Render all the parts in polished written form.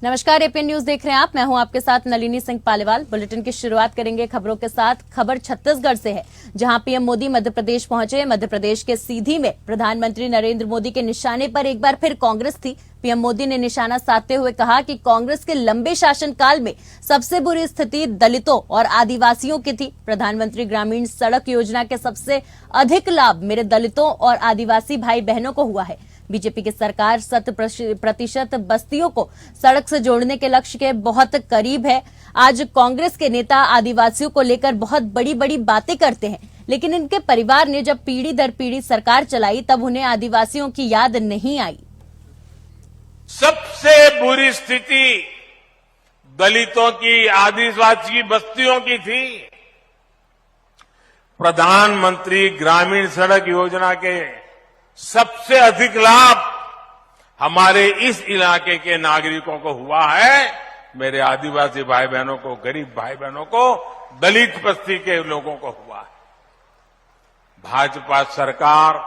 नमस्कार, APN news देख रहे हैं आप। मैं हूं आपके साथ नलिनी सिंह पालीवाल। बुलेटिन की शुरुआत करेंगे खबरों के साथ। खबर छत्तीसगढ़ से है, जहां पीएम मोदी मध्य प्रदेश पहुंचे। मध्य प्रदेश के सीधी में प्रधानमंत्री नरेंद्र मोदी के निशाने पर एक बार फिर कांग्रेस थी। पीएम मोदी ने निशाना साधते हुए कहा कि कांग्रेस के लंबे शासनकाल में सबसे बुरी स्थिति दलितों और आदिवासियों की थी। प्रधानमंत्री ग्रामीण सड़क योजना के सबसे अधिक लाभ मेरे दलितों और आदिवासी भाई बहनों को हुआ है। बीजेपी की सरकार 100% बस्तियों को सड़क से जोड़ने के लक्ष्य के बहुत करीब है। आज कांग्रेस के नेता आदिवासियों को लेकर बहुत बड़ी बड़ी बातें करते हैं, लेकिन इनके परिवार ने जब पीढ़ी दर पीढ़ी सरकार चलाई तब उन्हें आदिवासियों की याद नहीं आई। सबसे बुरी स्थिति दलितों की, आदिवासी बस्तियों की थी। प्रधानमंत्री ग्रामीण सड़क योजना के सबसे अधिक लाभ हमारे इस इलाके के नागरिकों को हुआ है। मेरे आदिवासी भाई बहनों को, गरीब भाई बहनों को, दलित बस्ती के लोगों को हुआ है। भाजपा सरकार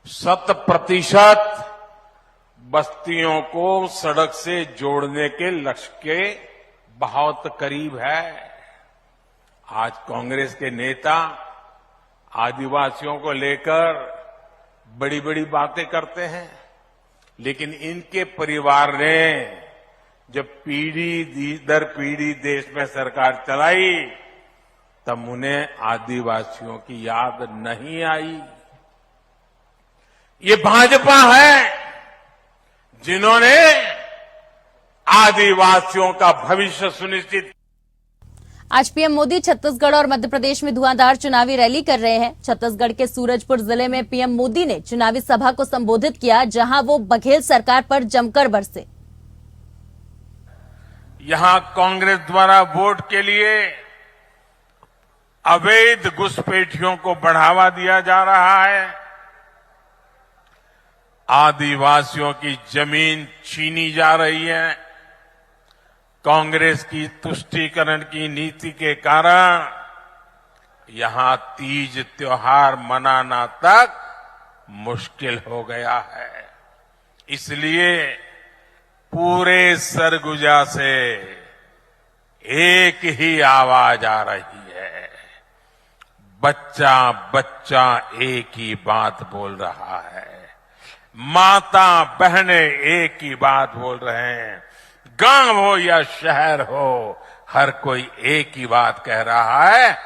100% बस्तियों को सड़क से जोड़ने के लक्ष्य के बहुत करीब है। आज कांग्रेस के नेता आदिवासियों को लेकर बड़ी बड़ी बातें करते हैं, लेकिन इनके परिवार ने जब पीढ़ी दर पीढ़ी देश में सरकार चलाई तब उन्हें आदिवासियों की याद नहीं आई। ये भाजपा है जिन्होंने आदिवासियों का भविष्य सुनिश्चित। आज पीएम मोदी छत्तीसगढ़ और मध्य प्रदेश में धुआंधार चुनावी रैली कर रहे हैं। छत्तीसगढ़ के सूरजपुर जिले में पीएम मोदी ने चुनावी सभा को संबोधित किया, जहां वो बघेल सरकार पर जमकर बरसे। यहां कांग्रेस द्वारा वोट के लिए अवैध घुसपैठियों को बढ़ावा दिया जा रहा है। आदिवासियों की जमीन छीनी जा रही है। कांग्रेस की तुष्टीकरण की नीति के कारण यहां तीज त्योहार मनाना तक मुश्किल हो गया है। इसलिए पूरे सरगुजा से एक ही आवाज आ रही है, बच्चा बच्चा एक ही बात बोल रहा है, माता बहनें एक ही बात बोल रहे हैं। गांव हो या शहर हो, हर कोई एक ही बात कह रहा है,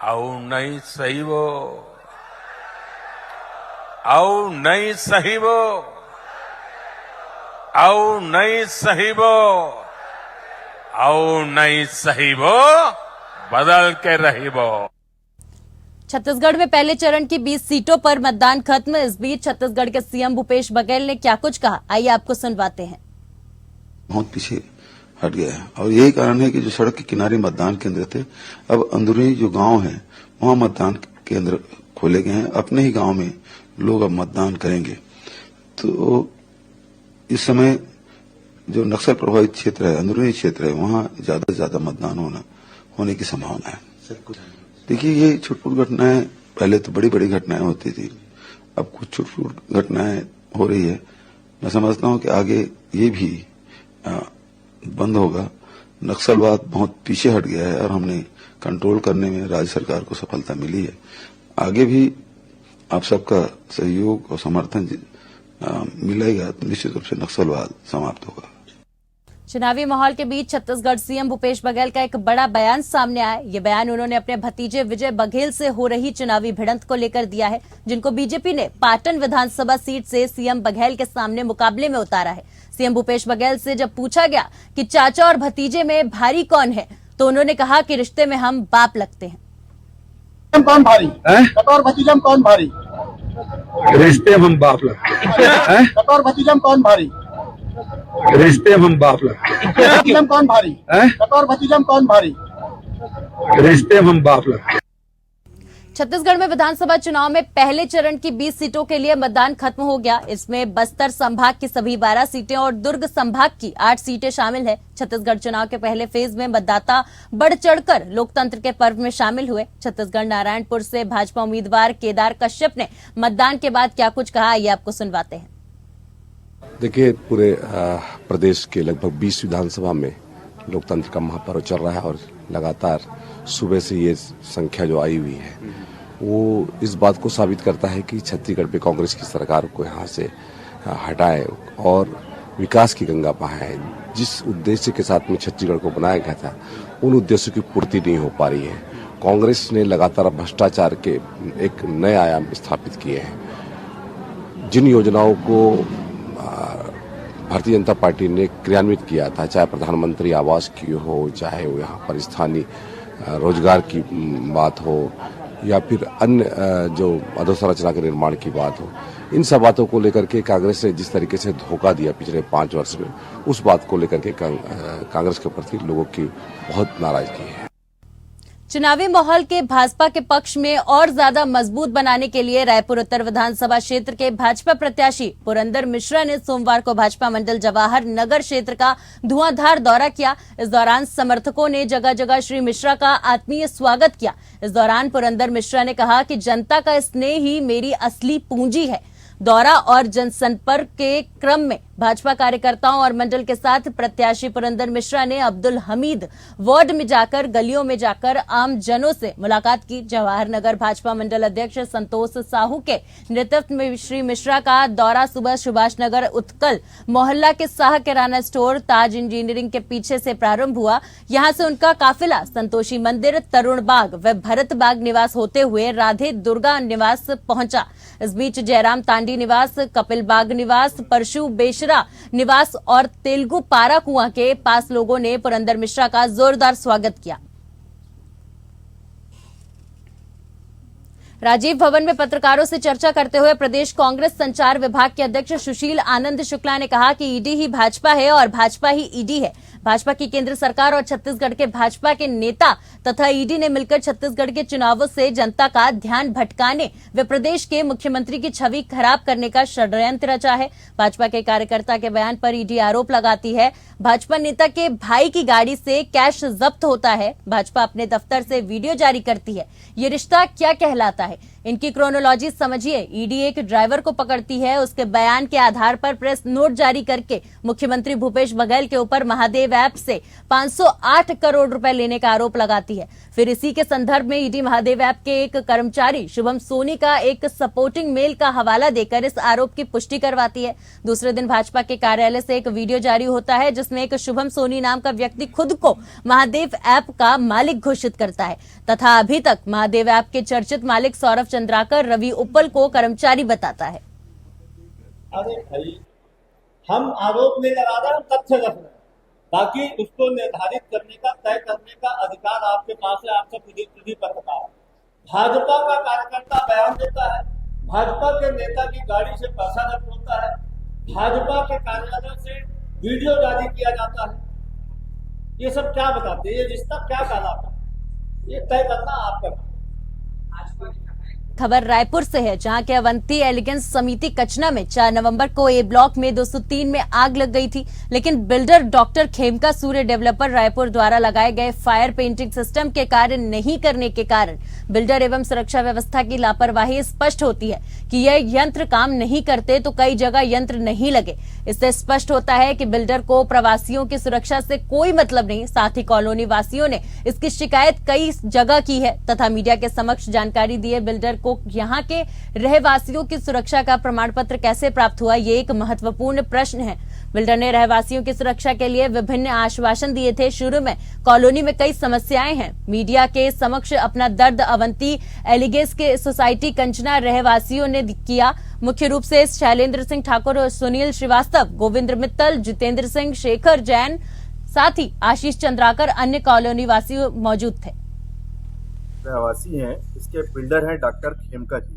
औ नहीं सही वो, औ नहीं सही वो, औ नहीं सही वो, औ नहीं सही वो, बदल के रही वो। छत्तीसगढ़ में पहले चरण की 20 सीटों पर मतदान खत्म। इस बीच छत्तीसगढ़ के सीएम भूपेश बघेल ने क्या कुछ कहा, आइए आपको सुनवाते हैं। बहुत पीछे हट गया है और यही कारण है कि जो सड़क के किनारे मतदान केंद्र थे, अब अंदरूनी जो गांव है वहां मतदान केंद्र खोले गए हैं। अपने ही गांव में लोग अब मतदान करेंगे। तो इस समय जो नक्सल प्रभावित क्षेत्र है, अंदरूनी क्षेत्र है, वहां ज्यादा से ज्यादा मतदान होने की संभावना है। देखिए, ये छुटपुट घटनाएं पहले तो बड़ी बड़ी घटनाएं होती थी, अब कुछ छुटपुट घटनाएं हो रही है। मैं समझता हूं कि आगे ये भी बंद होगा। नक्सलवाद बहुत पीछे हट गया है और हमने कंट्रोल करने में राज्य सरकार को सफलता मिली है। आगे भी आप सबका सहयोग और समर्थन मिलेगा तो निश्चित रूप से नक्सलवाद समाप्त होगा। चुनावी माहौल के बीच छत्तीसगढ़ सीएम भूपेश बघेल का एक बड़ा बयान सामने आया। ये बयान उन्होंने अपने भतीजे विजय बघेल से हो रही चुनावी भिड़ंत को लेकर दिया है, जिनको बीजेपी ने पाटन विधानसभा सीट से सीएम बघेल के सामने मुकाबले में उतारा है। सीएम भूपेश बघेल से जब पूछा गया कि चाचा और भतीजे में भारी कौन है, तो उन्होंने कहा कि रिश्ते में हम बाप लगते हैं। कौन भारी है? और भतीजा में कौन भारी? रिश्ते में हम बाप लगते हैं। और भतीजा में कौन भारी? रिश्ते में हम बाप लगते हैं। भतीजा में कौन भारी? और भतीजा में कौन भारी? रिश्ते में हम बाप लगते हैं। छत्तीसगढ़ में विधानसभा चुनाव में पहले चरण की 20 सीटों के लिए मतदान खत्म हो गया। इसमें बस्तर संभाग की सभी 12 सीटें और दुर्ग संभाग की 8 सीटें शामिल है। छत्तीसगढ़ चुनाव के पहले फेज में मतदाता बढ़ चढ़कर लोकतंत्र के पर्व में शामिल हुए। छत्तीसगढ़ नारायणपुर से भाजपा उम्मीदवार केदार कश्यप ने मतदान के बाद क्या कुछ कहा, ये आपको सुनवाते हैं। देखिए, पूरे प्रदेश के लगभग 20 विधानसभा में लोकतंत्र का महापर्व चल रहा है और लगातार सुबह से ये संख्या जो आई हुई है वो इस बात को साबित करता है कि छत्तीसगढ़ पे कांग्रेस की सरकार को यहाँ से हटाए और विकास की गंगा बहाए। जिस उद्देश्य के साथ में छत्तीसगढ़ को बनाया गया था उन उद्देश्यों की पूर्ति नहीं हो पा रही है। कांग्रेस ने लगातार भ्रष्टाचार के एक नए आयाम स्थापित किए हैं। जिन योजनाओं को भारतीय जनता पार्टी ने क्रियान्वित किया था, चाहे प्रधानमंत्री आवास की हो, चाहे वो यहाँ पर स्थानीय रोजगार की बात हो या फिर अन्य जो अधोसंरचना के निर्माण की बात हो, इन सब बातों को लेकर के कांग्रेस ने जिस तरीके से धोखा दिया पिछले 5 वर्ष में, उस बात को लेकर के कांग्रेस के प्रति लोगों की बहुत नाराजगी है। चुनावी माहौल के भाजपा के पक्ष में और ज्यादा मजबूत बनाने के लिए रायपुर उत्तर विधानसभा क्षेत्र के भाजपा प्रत्याशी पुरंदर मिश्रा ने सोमवार को भाजपा मंडल जवाहर नगर क्षेत्र का धुआंधार दौरा किया। इस दौरान समर्थकों ने जगह जगह श्री मिश्रा का आत्मीय स्वागत किया। इस दौरान पुरंदर मिश्रा ने कहा कि जनता का स्नेह ही मेरी असली पूंजी है। दौरा और जनसंपर्क के क्रम में भाजपा कार्यकर्ताओं और मंडल के साथ प्रत्याशी पुरंदर मिश्रा ने अब्दुल हमीद वार्ड में जाकर गलियों में जाकर आम जनों से मुलाकात की। जवाहर नगर भाजपा मंडल अध्यक्ष संतोष साहू के नेतृत्व में श्री मिश्रा का दौरा सुबह सुभाष नगर उत्कल मोहल्ला के शाह किराना स्टोर ताज इंजीनियरिंग के पीछे से प्रारंभ हुआ। यहां से उनका काफिला संतोषी मंदिर, तरुण बाग व भरत बाग निवास होते हुए राधे दुर्गा निवास पहुंचा। इस बीच जयराम तांडी निवास, कपिल बाग निवास, परशु बेशरा निवास और तेलुगु पारा कुआं के पास लोगों ने पुरंदर मिश्रा का जोरदार स्वागत किया। राजीव भवन में पत्रकारों से चर्चा करते हुए प्रदेश कांग्रेस संचार विभाग के अध्यक्ष सुशील आनंद शुक्ला ने कहा कि ईडी ही भाजपा है और भाजपा ही ईडी है। भाजपा की केंद्र सरकार और छत्तीसगढ़ के भाजपा के नेता तथा ईडी ने मिलकर छत्तीसगढ़ के चुनावों से जनता का ध्यान भटकाने व प्रदेश के मुख्यमंत्री की छवि खराब करने का षड्यंत्र रचा है। भाजपा के कार्यकर्ता के बयान पर ईडी आरोप लगाती है भाजपा नेता के भाई की गाड़ी से कैश जब्त होता है। भाजपा अपने दफ्तर से वीडियो जारी करती है। ये रिश्ता क्या कहलाता है? इनकी क्रोनोलॉजी समझिए। ईडी एक ड्राइवर को पकड़ती है, उसके बयान के आधार पर प्रेस नोट जारी करके मुख्यमंत्री भूपेश बघेल के ऊपर महादेव ऐप से 508 करोड़ रुपए लेने का आरोप लगाती है। फिर इसी के संदर्भ में ईडी महादेव ऐप के एक कर्मचारी शुभम सोनी का एक सपोर्टिंग मेल का हवाला देकर इस आरोप की पुष्टि करवाती है। दूसरे दिन भाजपा के कार्यालय से एक वीडियो जारी होता है जिसमें एक शुभम सोनी नाम का व्यक्ति खुद को महादेव ऐप का मालिक घोषित करता है तथा अभी तक महादेव ऐप के चर्चित मालिक सौरभ चंद्राकर रवि उप्पल को कर्मचारी बताता है। अरे भाई, हम आरोप लेकर आ रहे हैं, हम तथ्य रख रहे हैं, बाकी उसको निर्धारित करने का, तय करने का अधिकार आपके पास है। आपसे पीढ़ी पत्रकार भाजपा का कार्यकर्ता बयान देता है, भाजपा के नेता की गाड़ी से पैसा जब्त होता है, भाजपा के कार्यालय से वीडियो जारी किया जाता है। ये सब क्या बताते हैं? ये रिश्ता क्या कहलाता है? ये तय करना आपका काम। खबर रायपुर से है, जहां के अवंती एलिगेंस समिति कचना में 4 नवंबर को ए ब्लॉक में 203 में आग लग गई थी, लेकिन बिल्डर डॉक्टर खेमका सूर्य डेवलपर रायपुर द्वारा लगाए गए फायर पेंटिंग सिस्टम के कार्य नहीं करने के कारण बिल्डर एवं सुरक्षा व्यवस्था की लापरवाही स्पष्ट होती है कि यह यंत्र काम नहीं करते तो कई जगह यंत्र नहीं लगे। इससे स्पष्ट होता है कि बिल्डर को प्रवासियों की सुरक्षा से कोई मतलब नहीं। साथ ही कॉलोनी वासियों ने इसकी शिकायत कई जगह की है तथा मीडिया के समक्ष जानकारी दिए। बिल्डर को यहाँ के रहवासियों की सुरक्षा का प्रमाण पत्र कैसे प्राप्त हुआ, ये एक महत्वपूर्ण प्रश्न है। बिल्डर ने रहवासियों की सुरक्षा के लिए विभिन्न आश्वासन दिए थे। शुरू में कॉलोनी में कई समस्याएं हैं। मीडिया के समक्ष अपना दर्द अवंती एलिगेंस के सोसाइटी कंचना रहवासियों ने किया। मुख्य रूप से शैलेंद्र सिंह ठाकुर और सुनील श्रीवास्तव, गोविंद मित्तल, जितेंद्र सिंह, शेखर जैन, साथ ही आशीष चंद्राकर अन्य कॉलोनी वासी मौजूद थे। रहवासी हैं, इसके बिल्डर हैं डॉक्टर खेमका जी।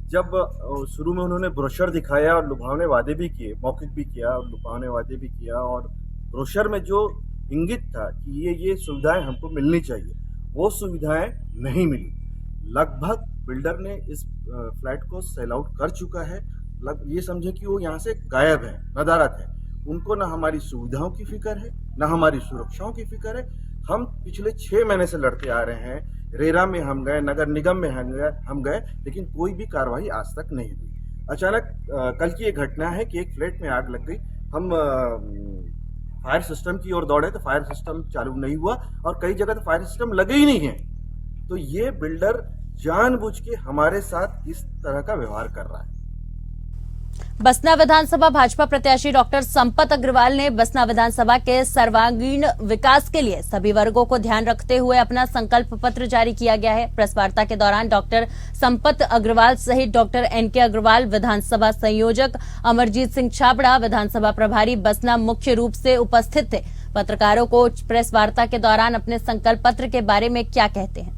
जब शुरू में उन्होंने ब्रोशर दिखाया और लुभावने वादे भी किए, मौखिक भी किया और लुभावने वादे भी किया, और ब्रोशर में जो इंगित था कि ये सुविधाएं हमको मिलनी चाहिए, वो सुविधाएं नहीं मिली। लगभग बिल्डर ने इस फ्लैट को सेल आउट कर चुका है। ये समझे कि वो यहाँ से गायब है, नदारद है। उनको ना हमारी सुविधाओं की फिक्र है, ना हमारी सुरक्षाओं की फिक्र है। हम पिछले 6 महीने से लड़ते आ रहे हैं। रेरा में हम गए, नगर निगम में हम गए, लेकिन कोई भी कार्रवाई आज तक नहीं हुई। अचानक कल की एक घटना है कि एक फ्लैट में आग लग गई। हम फायर सिस्टम की ओर दौड़े तो फायर सिस्टम चालू नहीं हुआ और कई जगह तो फायर सिस्टम लगे ही नहीं है। तो ये बिल्डर जानबूझ के हमारे साथ इस तरह का व्यवहार कर रहा है। बसना विधानसभा भाजपा प्रत्याशी डॉक्टर संपत अग्रवाल ने बसना विधानसभा के सर्वांगीण विकास के लिए सभी वर्गों को ध्यान रखते हुए अपना संकल्प पत्र जारी किया गया है। प्रेस वार्ता के दौरान डॉक्टर संपत अग्रवाल सहित डॉक्टर एनके अग्रवाल, विधानसभा संयोजक अमरजीत सिंह छाबड़ा, विधानसभा प्रभारी बसना मुख्य रूप से उपस्थित थे। पत्रकारों को प्रेस वार्ता के दौरान अपने संकल्प पत्र के बारे में क्या कहते हैं।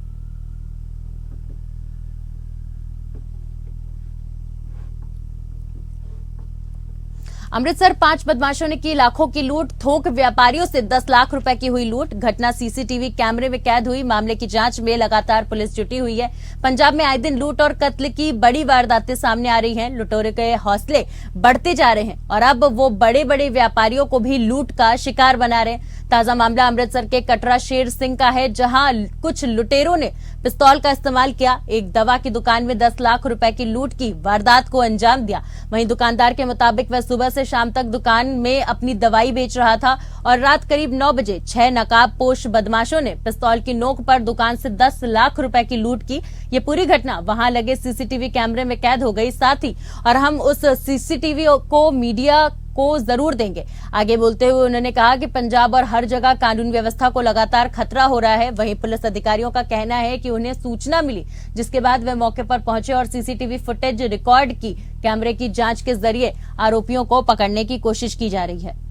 अमृतसर 5 बदमाशों ने की लाखों की लूट, थोक व्यापारियों से 10 लाख रुपए की हुई लूट। घटना सीसीटीवी कैमरे में कैद हुई। मामले की जांच में लगातार पुलिस जुटी हुई है। पंजाब में आए दिन लूट और कत्ल की बड़ी वारदातें सामने आ रही हैं। लुटेरों के हौसले बढ़ते जा रहे हैं और अब वो बड़े बड़े व्यापारियों को भी लूट का शिकार बना रहे हैं। ताजा मामला अमृतसर के कटरा शेर सिंह का है, जहां कुछ लुटेरों ने पिस्तौल का इस्तेमाल किया। एक दवा की दुकान में 10 लाख रुपए की लूट की वारदात को अंजाम दिया। वहीं दुकानदार के मुताबिक वह सुबह से शाम तक दुकान में अपनी दवाई बेच रहा था और रात करीब 9 बजे 6 नकाबपोश बदमाशों ने पिस्तौल की नोक पर दुकान से 10 लाख रुपए की लूट की। ये पूरी घटना वहां लगे सीसीटीवी कैमरे में कैद हो गई। साथ ही और हम उस सीसीटीवी को मीडिया को जरूर देंगे। आगे बोलते हुए उन्होंने कहा कि पंजाब और हर जगह कानून व्यवस्था को लगातार खतरा हो रहा है। वहीं पुलिस अधिकारियों का कहना है कि उन्हें सूचना मिली, जिसके बाद वे मौके पर पहुंचे और सीसीटीवी फुटेज रिकॉर्ड की। कैमरे की जांच के जरिए आरोपियों को पकड़ने की कोशिश की जा रही है।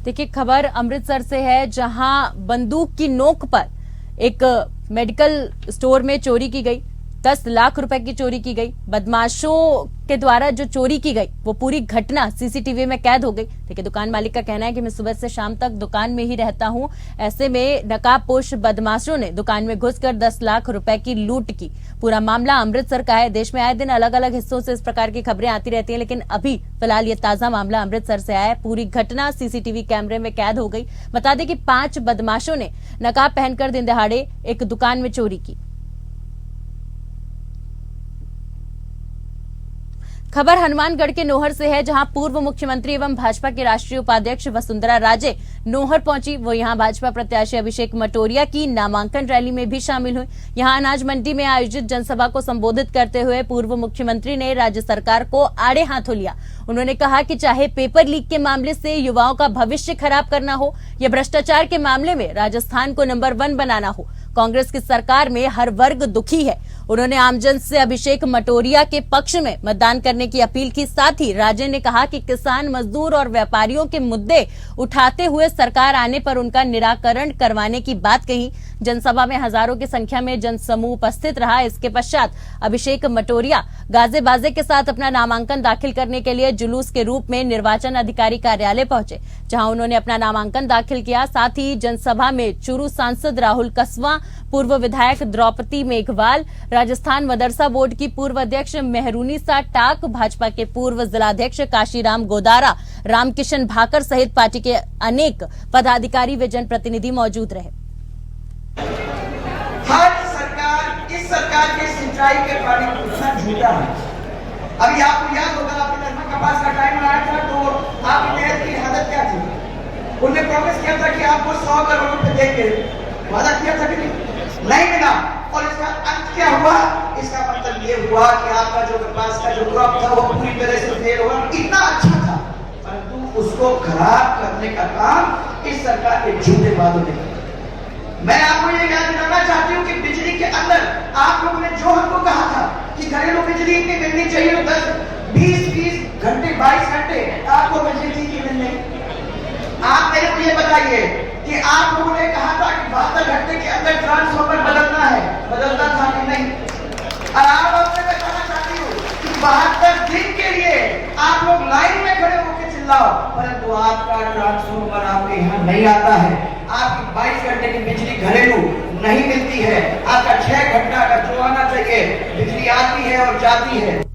देखिए, खबर अमृतसर से है, जहां बंदूक की नोक पर एक मेडिकल स्टोर में चोरी की गई। 10 लाख रुपए की चोरी की गई। बदमाशों के द्वारा जो चोरी की गई वो पूरी घटना सीसीटीवी में कैद हो गई। देखिए, दुकान मालिक का कहना है कि मैं सुबह से शाम तक दुकान में ही रहता हूं। ऐसे में नकाबपोश बदमाशों ने दुकान में घुसकर 10 लाख रुपए की लूट की। पूरा मामला अमृतसर का है। देश में आए दिन अलग अलग हिस्सों से इस प्रकार की खबरें आती रहती हैं, लेकिन अभी फिलहाल ये ताजा मामला अमृतसर से आया है। पूरी घटना सीसीटीवी कैमरे में कैद हो गई। बता दें कि 5 बदमाशों ने नकाब पहनकर दिन दहाड़े एक दुकान में चोरी की। खबर हनुमानगढ़ के नोहर से है, जहां पूर्व मुख्यमंत्री एवं भाजपा के राष्ट्रीय उपाध्यक्ष वसुंधरा राजे नोहर पहुंची। वो यहां भाजपा प्रत्याशी अभिषेक मटोरिया की नामांकन रैली में भी शामिल हुई। यहां अनाज मंडी में आयोजित जनसभा को संबोधित करते हुए पूर्व मुख्यमंत्री ने राज्य सरकार को आड़े हाथों लिया। उन्होंने कहा कि चाहे पेपर लीक के मामले से युवाओं का भविष्य खराब करना हो या भ्रष्टाचार के मामले में राजस्थान को नंबर 1 बनाना हो, कांग्रेस की सरकार में हर वर्ग दुखी है। उन्होंने आमजन से अभिषेक मटोरिया के पक्ष में मतदान करने की अपील की। साथ ही राजे ने कहा कि किसान, मजदूर और व्यापारियों के मुद्दे उठाते हुए सरकार आने पर उनका निराकरण करवाने की बात कही। जनसभा में हजारों की संख्या में जनसमूह उपस्थित रहा। इसके पश्चात अभिषेक मटोरिया गाजे बाजे के साथ अपना नामांकन दाखिल करने के लिए जुलूस के रूप में निर्वाचन अधिकारी कार्यालय पहुंचे, जहां उन्होंने अपना नामांकन दाखिल किया। साथ ही जनसभा में चूरू सांसद राहुल कसवा, पूर्व विधायक द्रौपदी मेघवाल, राजस्थान मदरसा बोर्ड की पूर्व अध्यक्ष मेहरुनिसा टाक, भाजपा के पूर्व जिलाध्यक्ष काशीराम गोदारा, रामकिशन भाकर सहित पार्टी के अनेक पदाधिकारी व जनप्रतिनिधि मौजूद रहे। हर सरकार, इस सरकार के सिंचाई के पानी कितना झूठा है। अभी आपको याद होगा, आपने नर्मदा कपास का टाइम आया था तो आपकी नहर की हालत क्या थी। उन्होंने प्रॉमिस किया था कि आपको 100 करोड़ रुपए देंगे, वादा किया था कि नहीं मिला। और इसका अंत क्या हुआ? इसका मतलब ये हुआ कि आपका जो कपास का जो क्रॉप था वो पूरी तरह से फेल हुआ। इतना अच्छा था, परंतु उसको खराब करने का काम इस सरकार के झूठे वादों ने किया। मैं आपको ये याद दिलाना चाहती हूँ कि बिजली के अंदर आप लोगों ने जो हमको कहा था कि घरेलू बिजली इतनी मिलनी चाहिए, 10, 20 घंटे, 22 घंटे आपको बिजली थी कि नहीं? आप मेरे को ये बताइए कि आप लोगों ने कहा था कि 72 घंटे के अंदर ट्रांसफार्मर बदलना है, बदलता था कि नहीं? और आप मैं बताना चाहती हूँ कि 72 दिन के लिए आपका ट्रांसफॉर्मर आपके यहाँ नहीं आता है, आपकी 22 घंटे की बिजली घरेलू नहीं मिलती है, आपका 6 घंटा का जो आना चाहिए बिजली आती है और जाती है।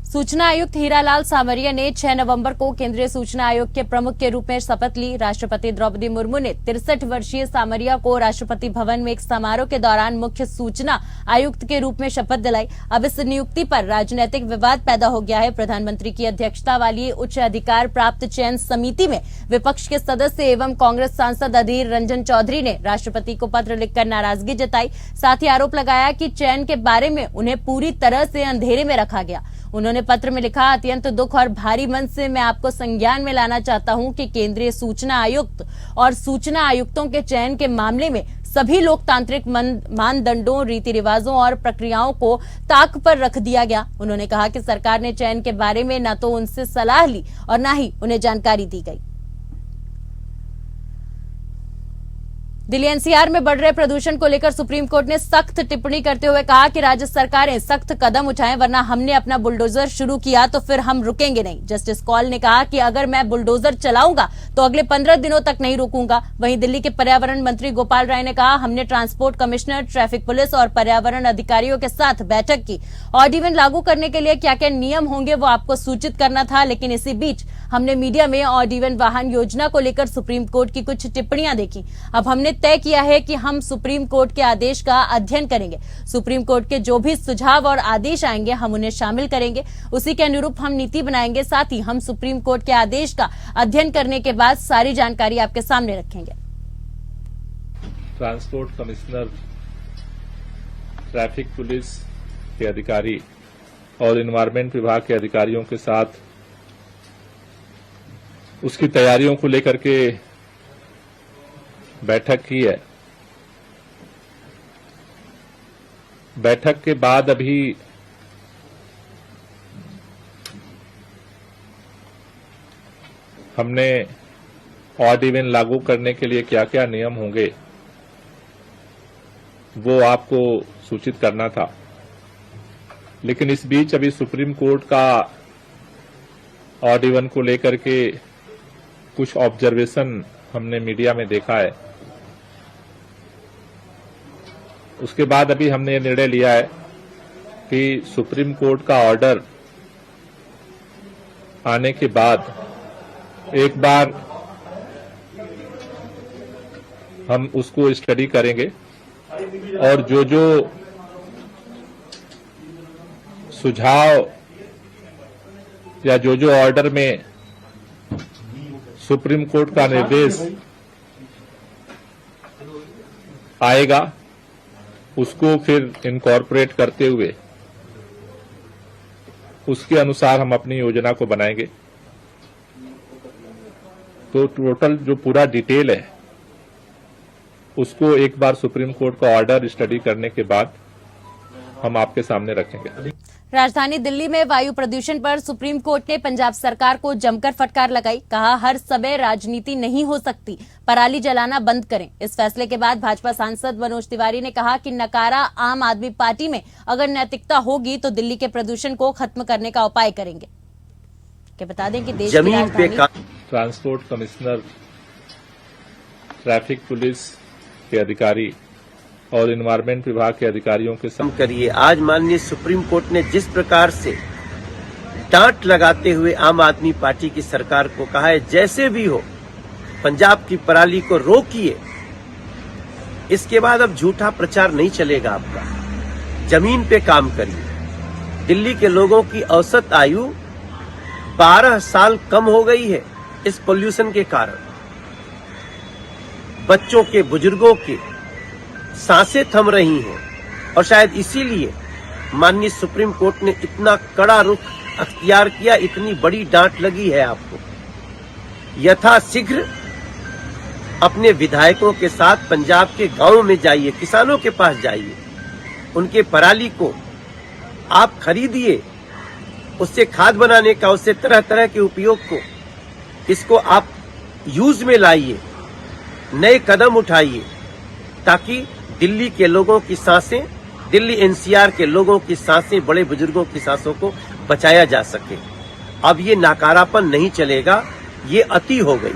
सूचना आयुक्त हीरालाल सामरिया ने 6 नवंबर को केंद्रीय सूचना आयोग के प्रमुख के रूप में शपथ ली। राष्ट्रपति द्रौपदी मुर्मू ने 63 वर्षीय सामरिया को राष्ट्रपति भवन में एक समारोह के दौरान मुख्य सूचना आयुक्त के रूप में शपथ दिलाई। अब इस नियुक्ति पर राजनीतिक विवाद पैदा हो गया है। प्रधानमंत्री की अध्यक्षता वाली उच्च अधिकार प्राप्त चयन समिति में विपक्ष के सदस्य एवं कांग्रेस सांसद अधीर रंजन चौधरी ने राष्ट्रपति को पत्र लिखकर नाराजगी जताई। साथ ही आरोप लगाया कि चयन के बारे में उन्हें पूरी तरह से अंधेरे में रखा गया। उन्होंने पत्र में लिखा, अत्यंत दुख और भारी मन से मैं आपको संज्ञान में लाना चाहता हूं कि केंद्रीय सूचना आयुक्त और सूचना आयुक्तों के चयन के मामले में सभी लोकतांत्रिक मानदंडों, रीति रिवाजों और प्रक्रियाओं को ताक पर रख दिया गया। उन्होंने कहा कि सरकार ने चयन के बारे में न तो उनसे सलाह ली और न ही उन्हें जानकारी दी गई। दिल्ली एनसीआर में बढ़ रहे प्रदूषण को लेकर सुप्रीम कोर्ट ने सख्त टिप्पणी करते हुए कहा कि राज्य सरकारें सख्त कदम उठाएं, वरना हमने अपना बुलडोजर शुरू किया तो फिर हम रुकेंगे नहीं। जस्टिस कौल ने कहा कि अगर मैं बुलडोजर चलाऊंगा तो अगले 15 दिनों तक नहीं रुकूंगा। वहीं दिल्ली के पर्यावरण मंत्री गोपाल राय ने कहा, हमने ट्रांसपोर्ट कमिश्नर, ट्रैफिक पुलिस और पर्यावरण अधिकारियों के साथ बैठक की। ऑड इवन लागू करने के लिए क्या क्या नियम होंगे वो आपको सूचित करना था, लेकिन इसी बीच हमने मीडिया में ऑड इवन वाहन योजना को लेकर सुप्रीम कोर्ट की कुछ टिप्पणियां देखी। अब हमने तय किया है कि हम सुप्रीम कोर्ट के आदेश का अध्ययन करेंगे। सुप्रीम कोर्ट के जो भी सुझाव और आदेश आएंगे हम उन्हें शामिल करेंगे, उसी के अनुरूप हम नीति बनाएंगे। साथ ही हम सुप्रीम कोर्ट के आदेश का अध्ययन करने के बाद सारी जानकारी आपके सामने रखेंगे। ट्रांसपोर्ट कमिश्नर, ट्रैफिक पुलिस के अधिकारी और एनवायरमेंट विभाग के अधिकारियों के साथ उसकी तैयारियों को लेकर के बैठक की है। बैठक के बाद अभी हमने ऑड इवन लागू करने के लिए क्या क्या नियम होंगे वो आपको सूचित करना था, लेकिन इस बीच अभी सुप्रीम कोर्ट का ऑड इवन को लेकर के कुछ ऑब्जर्वेशन हमने मीडिया में देखा है। उसके बाद अभी हमने ये निर्णय लिया है कि सुप्रीम कोर्ट का ऑर्डर आने के बाद एक बार हम उसको स्टडी करेंगे और जो जो सुझाव या जो जो ऑर्डर में सुप्रीम कोर्ट का निर्देश आएगा उसको फिर इनकॉर्पोरेट करते हुए उसके अनुसार हम अपनी योजना को बनाएंगे। तो टोटल जो पूरा डिटेल है उसको एक बार सुप्रीम कोर्ट का ऑर्डर स्टडी करने के बाद हम आपके सामने रखेंगे। राजधानी दिल्ली में वायु प्रदूषण पर सुप्रीम कोर्ट ने पंजाब सरकार को जमकर फटकार लगाई। कहा, हर समय राजनीति नहीं हो सकती, पराली जलाना बंद करें। इस फैसले के बाद भाजपा सांसद मनोज तिवारी ने कहा कि नकारा आम आदमी पार्टी में अगर नैतिकता होगी तो दिल्ली के प्रदूषण को खत्म करने का उपाय करेंगे। क्या बता दें कि देश की राजधानी ट्रांसपोर्ट कमिश्नर, ट्रैफिक पुलिस के अधिकारी और एनवायरमेंट विभाग के अधिकारियों के साथ करिए। आज माननीय सुप्रीम कोर्ट ने जिस प्रकार से डांट लगाते हुए आम आदमी पार्टी की सरकार को कहा है, जैसे भी हो पंजाब की पराली को रोकिए। इसके बाद अब झूठा प्रचार नहीं चलेगा आपका, जमीन पे काम करिए। दिल्ली के लोगों की औसत आयु 12 साल कम हो गई है इस पोल्यूशन के कारण। बच्चों के, बुजुर्गों के सांसें थम रही हैं और शायद इसीलिए माननीय सुप्रीम कोर्ट ने इतना कड़ा रुख अख्तियार किया, इतनी बड़ी डांट लगी है आपको। यथाशीघ्र अपने विधायकों के साथ पंजाब के गांवों में जाइए, किसानों के पास जाइए, उनके पराली को आप खरीदिए, उससे खाद बनाने का, उससे तरह तरह के उपयोग को, इसको आप यूज में लाइए, नए कदम उठाइए ताकि दिल्ली के लोगों की सांसें, दिल्ली एनसीआर के लोगों की सांसें, बड़े बुजुर्गों की सांसों को बचाया जा सके। अब ये नाकारापन नहीं चलेगा। ये अति हो गई।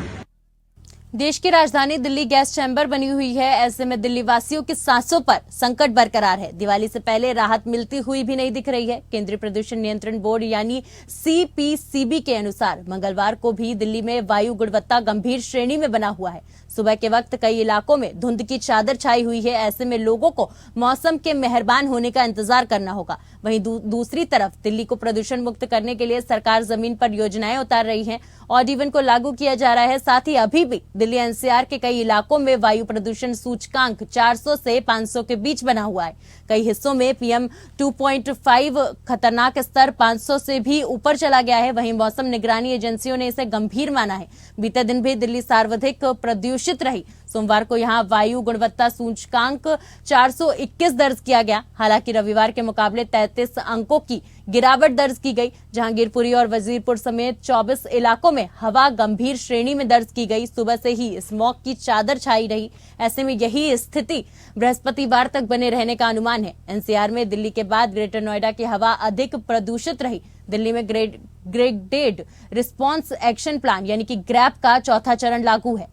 देश की राजधानी दिल्ली गैस चैम्बर बनी हुई है। ऐसे में दिल्ली वासियों की सांसों पर संकट बरकरार है। दिवाली से पहले राहत मिलती हुई भी नहीं दिख रही है। केंद्रीय प्रदूषण नियंत्रण बोर्ड यानी CPCB के अनुसार मंगलवार को भी दिल्ली में वायु गुणवत्ता गंभीर श्रेणी में बना हुआ है। सुबह के वक्त कई इलाकों में धुंध की चादर छाई हुई है। ऐसे में लोगों को मौसम के मेहरबान होने का इंतजार करना होगा। वहीं दूसरी तरफ दिल्ली को प्रदूषण मुक्त करने के लिए सरकार जमीन पर योजनाएं उतार रही है। ऑड इवन को लागू किया जा रहा है। साथ ही अभी भी दिल्ली NCR के कई इलाकों में वायु प्रदूषण सूचकांक 400 से 500 के बीच बना हुआ है। कई हिस्सों में PM 2.5 खतरनाक स्तर 500 से भी ऊपर चला गया है। वहीं मौसम निगरानी एजेंसियों ने इसे गंभीर माना है। बीते दिन भी दिल्ली सर्वाधिक प्रदूषित रही। सोमवार को यहां वायु गुणवत्ता सूचकांक 421 दर्ज किया गया। हालांकि रविवार के मुकाबले 33 अंकों की गिरावट दर्ज की गई। जहांगीरपुरी और वजीरपुर समेत 24 इलाकों में हवा गंभीर श्रेणी में दर्ज की गई। सुबह से ही स्मॉग की चादर छाई रही। ऐसे में यही स्थिति बृहस्पतिवार तक बने रहने का अनुमान है। NCR में दिल्ली के बाद ग्रेटर नोएडा की हवा अधिक प्रदूषित रही। दिल्ली में ग्रेडेड रिस्पॉन्स एक्शन प्लान यानी कि ग्रैप का चौथा चरण लागू है।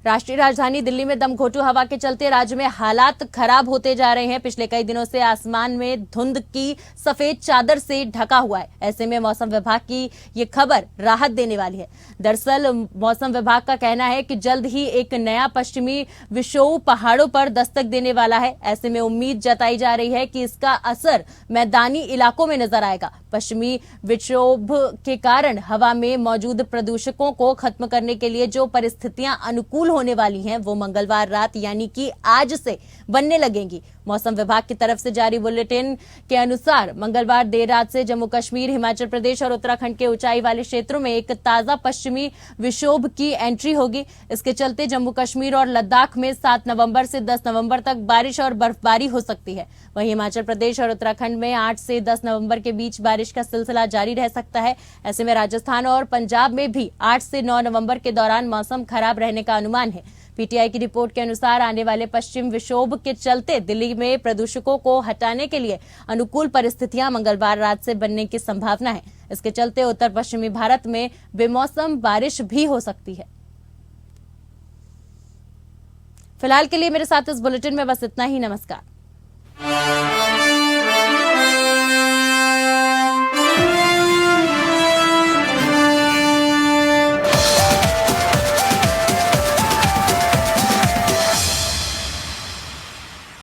राष्ट्रीय राजधानी दिल्ली में दमघोटू हवा के चलते राज्य में हालात खराब होते जा रहे हैं। पिछले कई दिनों से आसमान में धुंध की सफेद चादर से ढका हुआ है। ऐसे में मौसम विभाग की ये खबर राहत देने वाली है। दरअसल मौसम विभाग का कहना है कि जल्द ही एक नया पश्चिमी विक्षोभ पहाड़ों पर दस्तक देने वाला है। ऐसे में उम्मीद जताई जा रही है कि इसका असर मैदानी इलाकों में नजर आएगा। पश्चिमी विक्षोभ के कारण हवा में मौजूद प्रदूषकों को खत्म करने के लिए जो परिस्थितियां अनुकूल होने वाली हैं वो मंगलवार रात यानी कि आज से बनने लगेंगी। मौसम विभाग की तरफ से जारी बुलेटिन के अनुसार मंगलवार देर रात से जम्मू कश्मीर, हिमाचल प्रदेश और उत्तराखंड के ऊंचाई वाले क्षेत्रों में एक ताजा पश्चिमी विक्षोभ की एंट्री होगी। इसके चलते जम्मू कश्मीर और लद्दाख में 7 नवंबर से 10 नवंबर तक बारिश और बर्फबारी हो सकती है। वहीं हिमाचल प्रदेश और उत्तराखंड में 8 से 10 नवंबर के बीच बारिश का सिलसिला जारी रह सकता है। ऐसे में राजस्थान और पंजाब में भी 8 से 9 नवंबर के दौरान मौसम खराब रहने का अनुमान है। PTI की रिपोर्ट के अनुसार आने वाले पश्चिम विक्षोभ के चलते दिल्ली में प्रदूषकों को हटाने के लिए अनुकूल परिस्थितियां मंगलवार रात से बनने की संभावना है। इसके चलते उत्तर पश्चिमी भारत में बेमौसम बारिश भी हो सकती है। फिलहाल के लिए मेरे साथ इस बुलेटिन में बस इतना ही। नमस्कार।